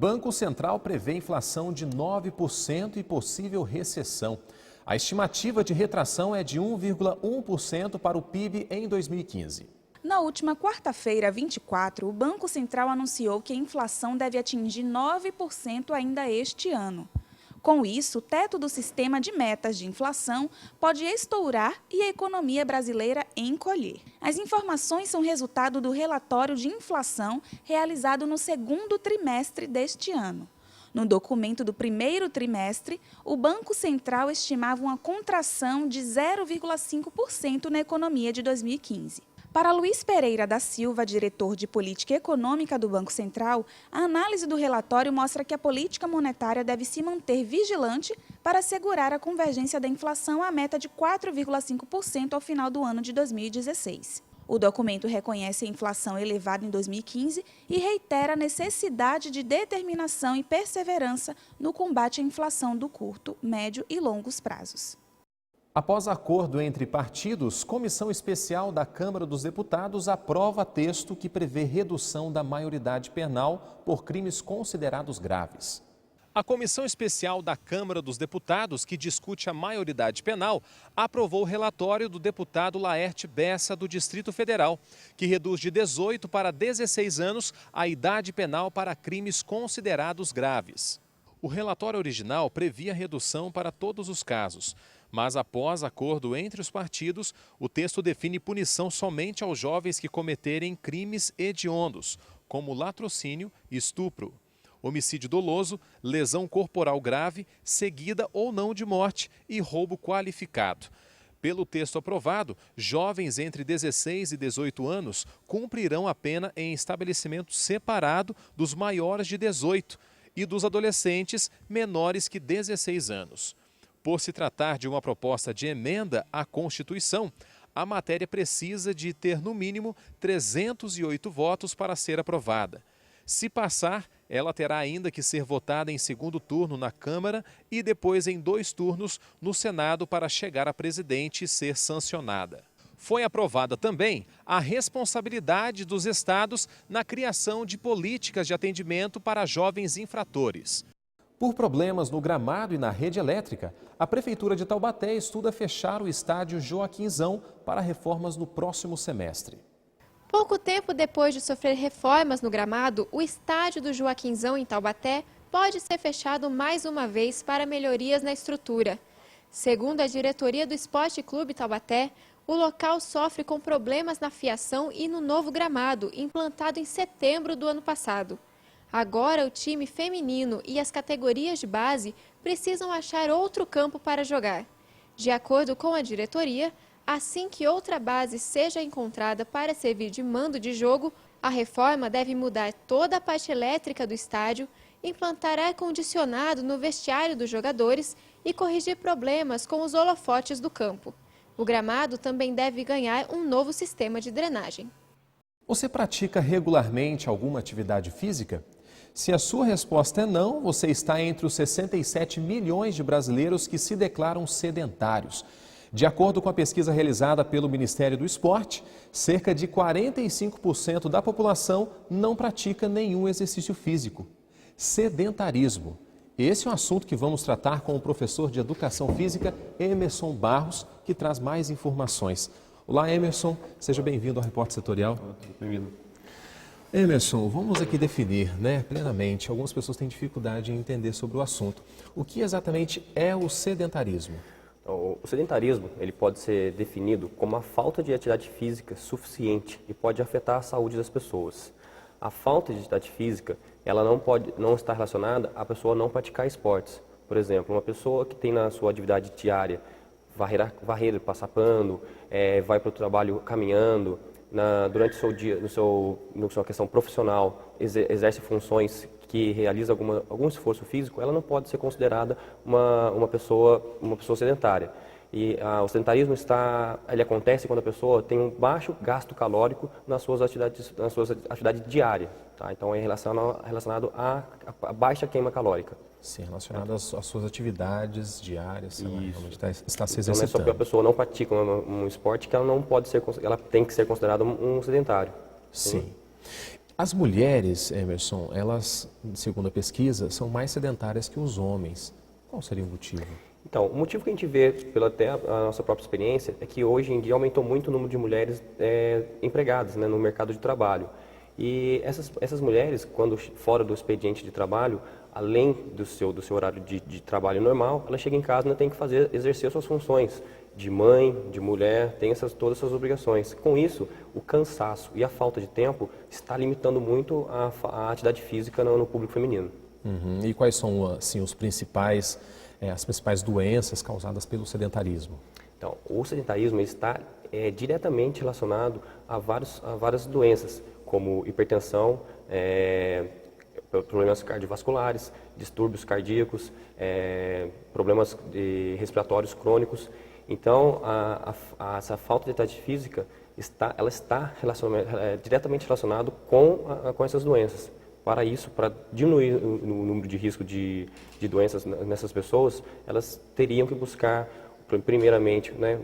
Banco Central prevê inflação de 9% e possível recessão. A estimativa de retração é de 1,1% para o PIB em 2015. Na última quarta-feira, 24, o Banco Central anunciou que a inflação deve atingir 9% ainda este ano. Com isso, o teto do sistema de metas de inflação pode estourar e a economia brasileira encolher. As informações são resultado do relatório de inflação realizado no segundo trimestre deste ano. No documento do primeiro trimestre, o Banco Central estimava uma contração de 0,5% na economia de 2015. Para Luiz Pereira da Silva, diretor de Política Econômica do Banco Central, a análise do relatório mostra que a política monetária deve se manter vigilante para assegurar a convergência da inflação à meta de 4,5% ao final do ano de 2016. O documento reconhece a inflação elevada em 2015 e reitera a necessidade de determinação e perseverança no combate à inflação do curto, médio e longos prazos. Após acordo entre partidos, Comissão Especial da Câmara dos Deputados aprova texto que prevê redução da maioridade penal por crimes considerados graves. A Comissão Especial da Câmara dos Deputados, que discute a maioridade penal, aprovou o relatório do deputado Laerte Bessa, do Distrito Federal, que reduz de 18 para 16 anos a idade penal para crimes considerados graves. O relatório original previa redução para todos os casos, mas após acordo entre os partidos, o texto define punição somente aos jovens que cometerem crimes hediondos, como latrocínio e estupro, homicídio doloso, lesão corporal grave, seguida ou não de morte e roubo qualificado. Pelo texto aprovado, jovens entre 16 e 18 anos cumprirão a pena em estabelecimento separado dos maiores de 18 e dos adolescentes menores que 16 anos. Por se tratar de uma proposta de emenda à Constituição, a matéria precisa de ter no mínimo 308 votos para ser aprovada. Se passar, ela terá ainda que ser votada em segundo turno na Câmara e depois em 2 turnos no Senado para chegar a presidente e ser sancionada. Foi aprovada também a responsabilidade dos estados na criação de políticas de atendimento para jovens infratores. Por problemas no gramado e na rede elétrica, a Prefeitura de Taubaté estuda fechar o estádio Joaquinzão para reformas no próximo semestre. Pouco tempo depois de sofrer reformas no gramado, o estádio do Joaquinzão em Taubaté pode ser fechado mais uma vez para melhorias na estrutura. Segundo a diretoria do Esporte Clube Taubaté, o local sofre com problemas na fiação e no novo gramado, implantado em setembro do ano passado. Agora, o time feminino e as categorias de base precisam achar outro campo para jogar. De acordo com a diretoria, assim que outra base seja encontrada para servir de mando de jogo, a reforma deve mudar toda a parte elétrica do estádio, implantar ar-condicionado no vestiário dos jogadores e corrigir problemas com os holofotes do campo. O gramado também deve ganhar um novo sistema de drenagem. Você pratica regularmente alguma atividade física? Se a sua resposta é não, você está entre os 67 milhões de brasileiros que se declaram sedentários. De acordo com a pesquisa realizada pelo Ministério do Esporte, cerca de 45% da população não pratica nenhum exercício físico. Sedentarismo. Esse é um assunto que vamos tratar com o professor de Educação Física, Emerson Barros, que traz mais informações. Olá, Emerson. Seja bem-vindo ao Repórter Setorial. Bem-vindo. Emerson, vamos aqui definir, plenamente. Algumas pessoas têm dificuldade em entender sobre o assunto. O que exatamente é o sedentarismo? O sedentarismo ele pode ser definido como a falta de atividade física suficiente e pode afetar a saúde das pessoas. A falta de atividade física ela não está relacionada à pessoa não praticar esportes. Por exemplo, uma pessoa que tem na sua atividade diária varrer, passar pano, vai para o trabalho caminhando, durante o seu dia, na sua questão profissional, exerce funções que realiza algum esforço físico, ela não pode ser considerada uma pessoa sedentária. E o sedentarismo ele acontece quando a pessoa tem um baixo gasto calórico nas suas atividades diárias. Tá? Então é relacionado à baixa queima calórica. Sim, relacionado às suas atividades diárias, realmente está se exercitando. Então não é só porque a pessoa não pratica um esporte que ela tem que ser considerada um sedentário. Sim. As mulheres, Emerson, elas, segundo a pesquisa, são mais sedentárias que os homens. Qual seria o motivo? Então, o motivo que a gente vê, pela até a nossa própria experiência, é que hoje em dia aumentou muito o número de mulheres empregadas, né, no mercado de trabalho. E essas mulheres, quando fora do expediente de trabalho, além do seu horário de trabalho normal, ela chega em casa e ainda tem que exercer suas funções de mãe, de mulher, tem todas essas obrigações. Com isso, o cansaço e a falta de tempo está limitando muito a atividade física no público feminino. Uhum. E quais são assim, as principais doenças causadas pelo sedentarismo? Então, o sedentarismo está diretamente relacionado a várias doenças, como hipertensão, problemas cardiovasculares, distúrbios cardíacos, problemas respiratórios crônicos. Então, essa falta de atividade física está diretamente relacionada com essas doenças. Para isso, para diminuir o número de risco de doenças nessas pessoas, elas teriam que buscar, primeiramente, né,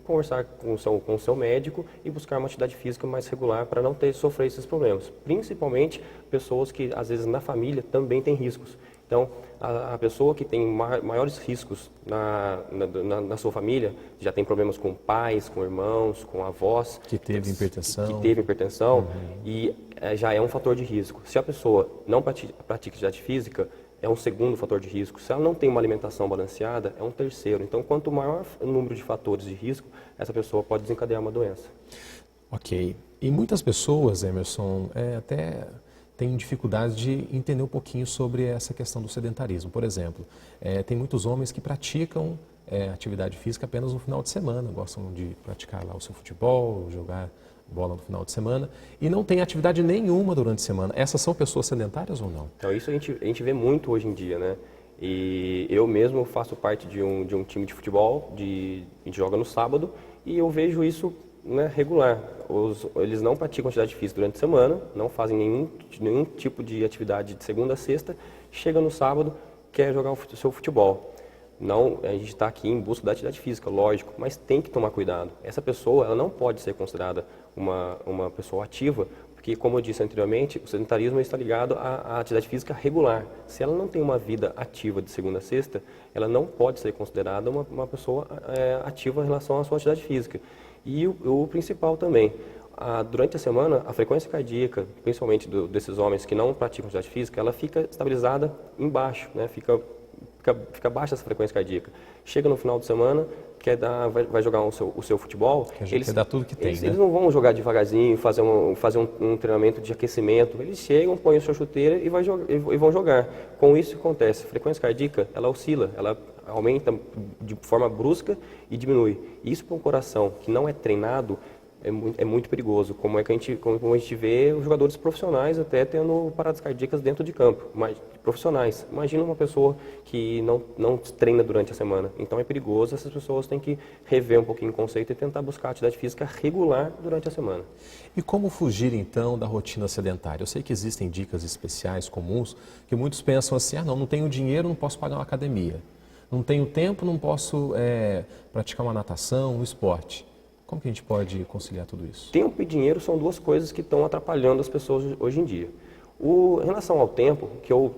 conversar com o seu médico e buscar uma atividade física mais regular para não sofrer esses problemas. Principalmente pessoas que, às vezes, na família também têm riscos. Então, a pessoa que tem maiores riscos na sua família, já tem problemas com pais, com irmãos, com avós. Que teve hipertensão. E já é um fator de risco. Se a pessoa não pratica atividade física, é um segundo fator de risco. Se ela não tem uma alimentação balanceada, é um terceiro. Então, quanto maior o número de fatores de risco, essa pessoa pode desencadear uma doença. Ok. E muitas pessoas, Emerson, até têm dificuldade de entender um pouquinho sobre essa questão do sedentarismo. Por exemplo, tem muitos homens que praticam atividade física apenas no final de semana, gostam de praticar lá o seu futebol, jogar bola no final de semana, e não tem atividade nenhuma durante a semana. Essas são pessoas sedentárias ou não? Então, isso a gente vê muito hoje em dia, né? E eu mesmo faço parte de um time de futebol, a gente joga no sábado, e eu vejo isso, né, regular. Eles não praticam atividade física durante a semana, não fazem nenhum tipo de atividade de segunda a sexta, chega no sábado, quer jogar o seu futebol. Não, a gente está aqui em busca da atividade física, lógico, mas tem que tomar cuidado. Essa pessoa, ela não pode ser considerada uma pessoa ativa, porque, como eu disse anteriormente, o sedentarismo está ligado à atividade física regular. Se ela não tem uma vida ativa de segunda a sexta, ela não pode ser considerada uma pessoa ativa em relação à sua atividade física. E o principal também, durante a semana, a frequência cardíaca, principalmente desses homens que não praticam atividade física, ela fica estabilizada embaixo, né? Fica baixa essa frequência cardíaca. Chega no final de semana, vai jogar o seu futebol, quer dar tudo que tem, né? Eles não vão jogar devagarzinho, fazer um treinamento de aquecimento. Eles chegam, põem a sua chuteira e vão jogar. Com isso, o que acontece? A frequência cardíaca, ela oscila, ela aumenta de forma brusca e diminui. Isso para um coração que não é treinado, é muito perigoso, como a gente vê os jogadores profissionais até tendo paradas cardíacas dentro de campo, mas profissionais. Imagina uma pessoa que não treina durante a semana, então é perigoso, essas pessoas têm que rever um pouquinho o conceito e tentar buscar atividade física regular durante a semana. E como fugir então da rotina sedentária? Eu sei que existem dicas especiais, comuns, que muitos pensam assim, não tenho dinheiro, não posso pagar uma academia, não tenho tempo, não posso praticar uma natação, um esporte. Como que a gente pode conciliar tudo isso? Tempo e dinheiro são duas coisas que estão atrapalhando as pessoas hoje em dia. Em relação ao tempo,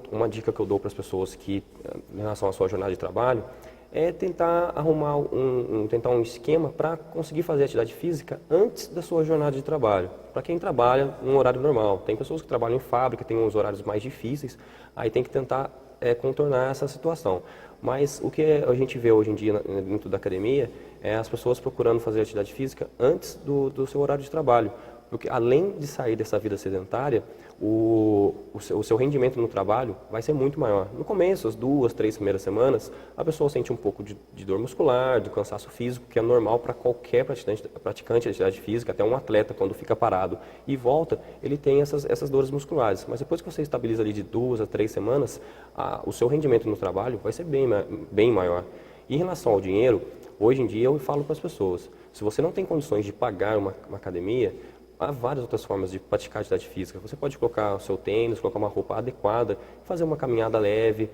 uma dica que eu dou para as pessoas em relação à sua jornada de trabalho, é tentar arrumar um esquema para conseguir fazer atividade física antes da sua jornada de trabalho. Para quem trabalha num horário normal. Tem pessoas que trabalham em fábrica, tem uns horários mais difíceis, aí tem que tentar contornar essa situação. Mas o que a gente vê hoje em dia dentro da academia é as pessoas procurando fazer atividade física antes do seu horário de trabalho. Porque além de sair dessa vida sedentária, o seu rendimento no trabalho vai ser muito maior. No começo, as 2, 3 primeiras semanas, a pessoa sente um pouco de dor muscular, de cansaço físico, que é normal para qualquer praticante de atividade física, até um atleta quando fica parado e volta, ele tem essas dores musculares. Mas depois que você estabiliza ali de 2 a 3 semanas, o seu rendimento no trabalho vai ser bem maior. E em relação ao dinheiro, hoje em dia eu falo para as pessoas, se você não tem condições de pagar uma academia, Há várias outras formas de praticar atividade física. Você pode colocar o seu tênis, colocar uma roupa adequada, fazer uma caminhada leve.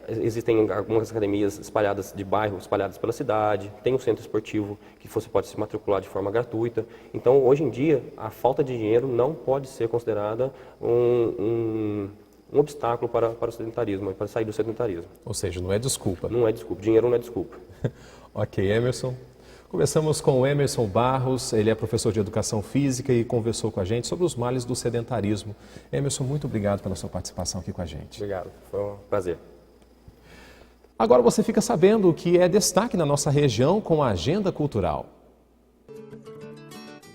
Existem algumas academias espalhadas de bairro, espalhadas pela cidade. Tem um centro esportivo que você pode se matricular de forma gratuita. Então, hoje em dia, a falta de dinheiro não pode ser considerada um obstáculo para o sedentarismo, para sair do sedentarismo. Ou seja, não é desculpa. Não é desculpa. Dinheiro não é desculpa. Ok, Emerson. Conversamos com o Emerson Barros, ele é professor de Educação Física e conversou com a gente sobre os males do sedentarismo. Emerson, muito obrigado pela sua participação aqui com a gente. Obrigado, foi um prazer. Agora você fica sabendo o que é destaque na nossa região com a agenda cultural.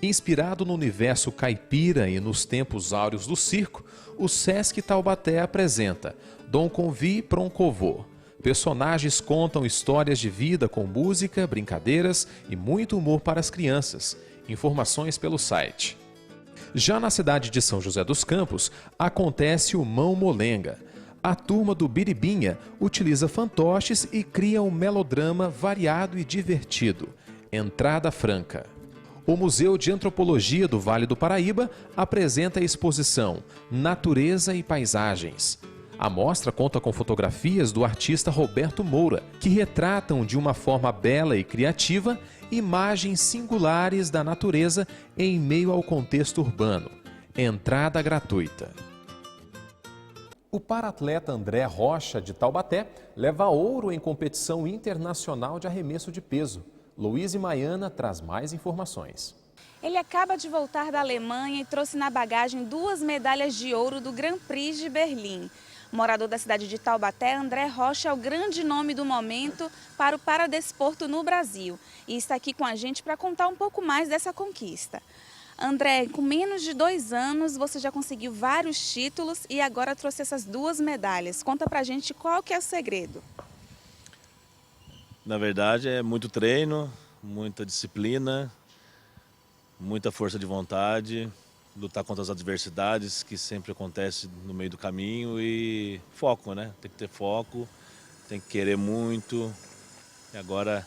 Inspirado no universo caipira e nos tempos áureos do circo, o Sesc Taubaté apresenta Dom Convi Proncovô. Personagens contam histórias de vida com música, brincadeiras e muito humor para as crianças. Informações pelo site. Já na cidade de São José dos Campos, acontece o Mão Molenga. A turma do Biribinha utiliza fantoches e cria um melodrama variado e divertido. Entrada franca. O Museu de Antropologia do Vale do Paraíba apresenta a exposição Natureza e Paisagens. A mostra conta com fotografias do artista Roberto Moura, que retratam de uma forma bela e criativa imagens singulares da natureza em meio ao contexto urbano. Entrada gratuita. O paratleta André Rocha, de Taubaté, leva ouro em competição internacional de arremesso de peso. Luiz Maiana traz mais informações. Ele acaba de voltar da Alemanha e trouxe na bagagem 2 medalhas de ouro do Grand Prix de Berlim. Morador da cidade de Taubaté, André Rocha é o grande nome do momento para o paradesporto no Brasil e está aqui com a gente para contar um pouco mais dessa conquista. André, com menos de 2 anos, você já conseguiu vários títulos e agora trouxe essas 2 medalhas. Conta pra gente qual que é o segredo. Na verdade, é muito treino, muita disciplina, muita força de vontade, lutar contra as adversidades que sempre acontecem no meio do caminho e foco, né? Tem que ter foco, tem que querer muito e agora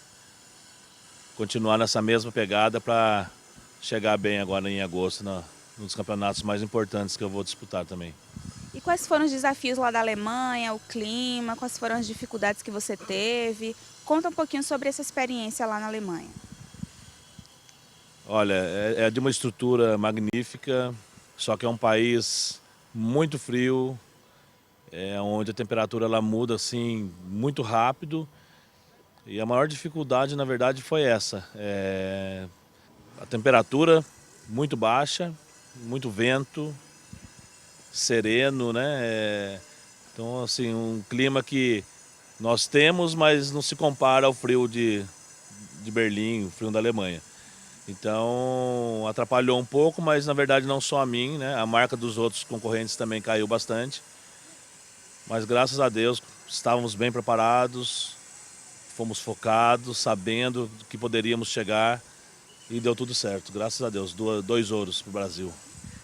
continuar nessa mesma pegada para chegar bem agora em agosto nos campeonatos mais importantes que eu vou disputar também. E quais foram os desafios lá da Alemanha, o clima, quais foram as dificuldades que você teve? Conta um pouquinho sobre essa experiência lá na Alemanha. Olha, é de uma estrutura magnífica, só que é um país muito frio, onde a temperatura ela muda assim muito rápido. E a maior dificuldade, na verdade, foi essa. A temperatura muito baixa, muito vento, sereno, né? Então, assim, um clima que nós temos, mas não se compara ao frio de Berlim, o frio da Alemanha. Então, atrapalhou um pouco, mas na verdade não só a mim, né? A marca dos outros concorrentes também caiu bastante. Mas graças a Deus estávamos bem preparados, fomos focados, sabendo que poderíamos chegar e deu tudo certo. Graças a Deus, 2 ouros para o Brasil.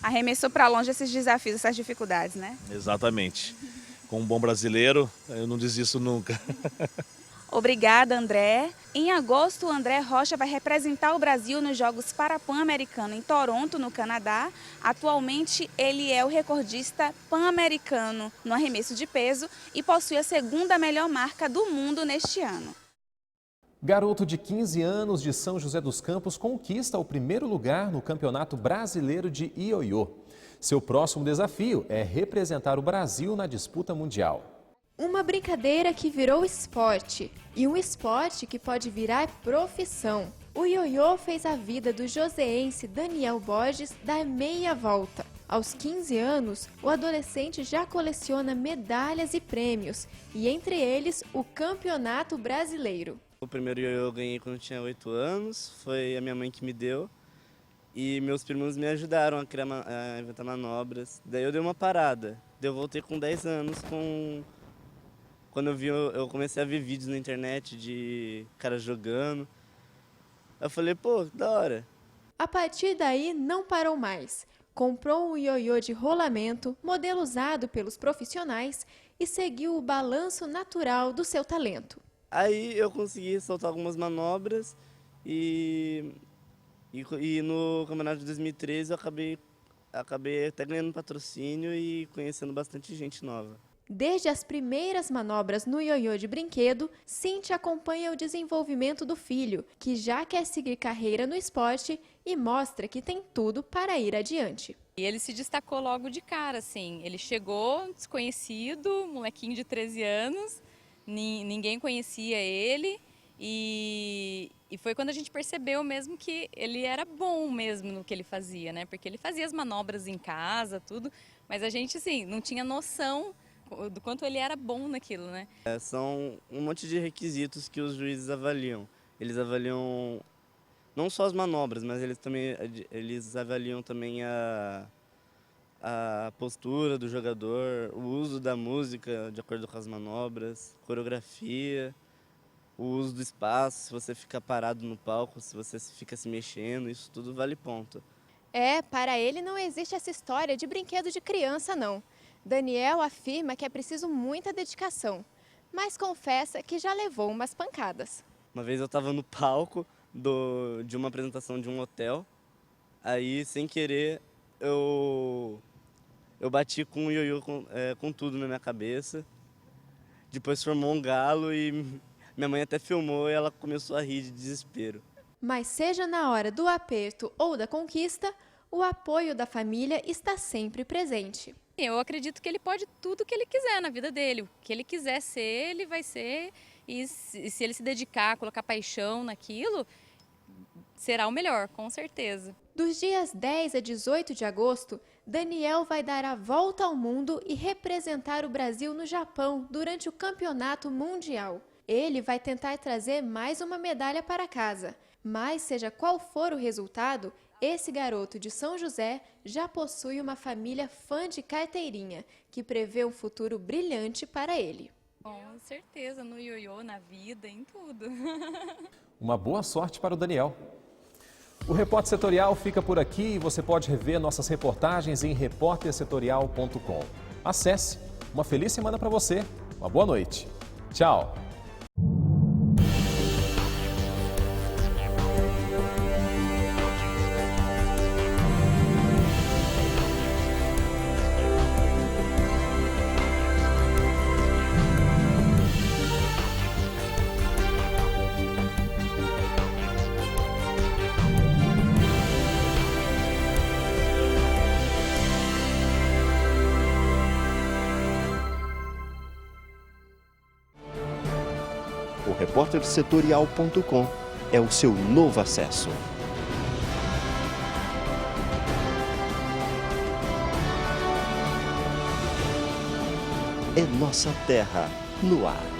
Arremessou para longe esses desafios, essas dificuldades, né? Exatamente. Com um bom brasileiro, eu não desisto nunca. Obrigada, André. Em agosto, o André Rocha vai representar o Brasil nos Jogos Parapan-Americano em Toronto, no Canadá. Atualmente, ele é o recordista pan-americano no arremesso de peso e possui a 2ª melhor marca do mundo neste ano. Garoto de 15 anos de São José dos Campos conquista o 1º lugar no Campeonato Brasileiro de Ioiô. Seu próximo desafio é representar o Brasil na disputa mundial. Uma brincadeira que virou esporte e um esporte que pode virar profissão. O ioiô fez a vida do joseense Daniel Borges dar meia volta. Aos 15 anos, o adolescente já coleciona medalhas e prêmios, e entre eles o Campeonato Brasileiro. O primeiro ioiô eu ganhei quando eu tinha 8 anos, foi a minha mãe que me deu. E meus primos me ajudaram a inventar manobras. Daí eu dei uma parada. Daí eu voltei com 10 anos Quando eu comecei a ver vídeos na internet de caras jogando. Eu falei, pô, que da hora. A partir daí, não parou mais. Comprou um ioiô de rolamento, modelo usado pelos profissionais, e seguiu o balanço natural do seu talento. Aí eu consegui soltar algumas manobras e E no campeonato de 2013 eu acabei até ganhando patrocínio e conhecendo bastante gente nova. Desde as primeiras manobras no ioiô de brinquedo, Cíntia acompanha o desenvolvimento do filho, que já quer seguir carreira no esporte e mostra que tem tudo para ir adiante. E ele se destacou logo de cara, assim. Ele chegou desconhecido, molequinho de 13 anos, ninguém conhecia ele. E foi quando a gente percebeu mesmo que ele era bom mesmo no que ele fazia, né? Porque ele fazia as manobras em casa, tudo, mas a gente, assim, não tinha noção do quanto ele era bom naquilo, né? São um monte de requisitos que os juízes avaliam. Eles avaliam não só as manobras, mas eles avaliam também a postura do jogador, o uso da música de acordo com as manobras, coreografia, o uso do espaço, se você fica parado no palco, se você fica se mexendo, isso tudo vale ponto. Para ele não existe essa história de brinquedo de criança, não. Daniel afirma que é preciso muita dedicação, mas confessa que já levou umas pancadas. Uma vez eu estava no palco de uma apresentação de um hotel, aí sem querer eu bati com o ioiô com tudo na minha cabeça, depois formou um galo e minha mãe até filmou e ela começou a rir de desespero. Mas seja na hora do aperto ou da conquista, o apoio da família está sempre presente. Eu acredito que ele pode tudo que ele quiser na vida dele. O que ele quiser ser, ele vai ser. E se ele se dedicar, colocar paixão naquilo, será o melhor, com certeza. Dos dias 10 a 18 de agosto, Daniel vai dar a volta ao mundo e representar o Brasil no Japão durante o Campeonato Mundial. Ele vai tentar trazer mais uma medalha para casa, mas seja qual for o resultado, esse garoto de São José já possui uma família fã de carteirinha, que prevê um futuro brilhante para ele. Com certeza, no ioiô, na vida, em tudo. Uma boa sorte para o Daniel. O Repórter Setorial fica por aqui e você pode rever nossas reportagens em repórtersetorial.com. Acesse. Uma feliz semana para você. Uma boa noite. Tchau. O repórtersetorial.com é o seu novo acesso. É nossa terra no ar.